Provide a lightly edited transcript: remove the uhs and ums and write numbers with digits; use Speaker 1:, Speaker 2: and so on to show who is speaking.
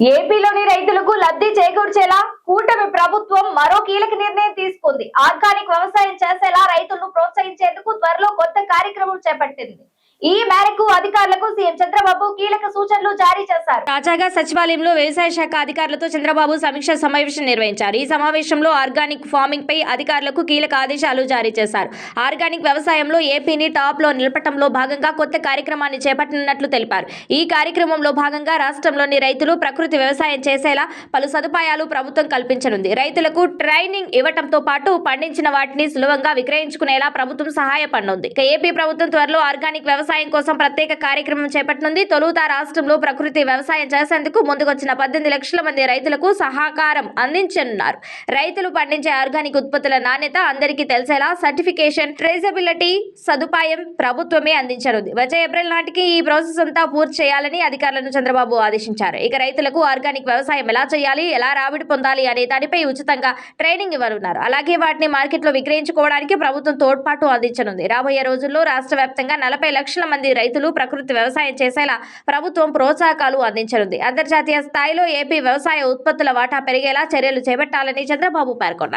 Speaker 1: ఏపీలోని రైతులకు లబ్ధి చేకూర్చేలా కూటమి ప్రభుత్వం మరో కీలక నిర్ణయం తీసుకుంది. ఆర్గానిక్ వ్యవసాయం చేసేలా రైతులను ప్రోత్సహించేందుకు త్వరలో కొత్త కార్యక్రమం చేపట్టింది. ఈ మేరకు అధికారులకు సీఎం చంద్రబాబు కీలక సూచనలు జారీ చేశారు. తాజాగా సచివాలయంలో వ్యవసాయ శాఖ అధికారులతో చంద్రబాబు సమీక్ష సమావేశం నిర్వహించారు. ఈ సమావేశంలో ఆర్గానిక్ ఫార్మింగ్ పై అధికారులకు కీలక ఆదేశాలు జారీ చేశారు. ఆర్గానిక్ వ్యవసాయంలో ఏపీని టాప్ లో నిలపడంలో భాగంగా కొత్త కార్యక్రమాన్ని చేపట్టనున్నట్లు తెలిపారు. ఈ కార్యక్రమంలో భాగంగా రాష్ట్రంలోని రైతులు ప్రకృతి వ్యవసాయం చేసేలా పలు సదుపాయాలు ప్రభుత్వం కల్పించనుంది. రైతులకు ట్రైనింగ్ ఇవ్వడంతో పాటు పండించిన వాటిని సులభంగా విక్రయించుకునేలా ప్రభుత్వం సహాయపడనుంది. ఏపీ ప్రభుత్వం త్వరలో ఆర్గానిక్ వ్యవసాయం కోసం ప్రత్యేక కార్యక్రమం చేపట్టనుంది. తొలుత రాష్ట్రంలో ప్రకృతి వ్యవసాయం చేసేందుకు ముందుకొచ్చిన 18 లక్షల మంది రైతులకు సహకారం అందించనున్నారు. రైతులు పండించే ఆర్గానిక్ ఉత్పత్తుల నాణ్యత అందరికీ తెలిసేలా సర్టిఫికేషన్, ట్రేసబిలిటీ సదుపాయం ప్రభుత్వమే అందించనుంది. వచ్చే ఏప్రిల్ నాటికి ఈ ప్రాసెస్ అంతా పూర్తి చేయాలని అధికారులను చంద్రబాబు ఆదేశించారు. ఇక రైతులకు ఆర్గానిక్ వ్యవసాయం ఎలా చేయాలి, ఎలా రాబడి పొందాలి అనే దానిపై ఉచితంగా ట్రైనింగ్ ఇవ్వనున్నారు. అలాగే వాటిని మార్కెట్లో విక్రయించుకోవడానికి ప్రభుత్వం తోడ్పాటు అందించనుంది. రాబోయే రోజుల్లో రాష్ట్ర వ్యాప్తంగా 40 లక్షల మంది రైతులు ప్రకృతి వ్యవసాయం చేసేలా ప్రభుత్వం ప్రోత్సాహకాలు అందించనుంది. అంతర్జాతీయ స్థాయిలో ఏపీ వ్యవసాయ ఉత్పత్తుల వాటా పెరిగేలా చర్యలు చేపట్టాలని చంద్రబాబు పేర్కొన్నారు.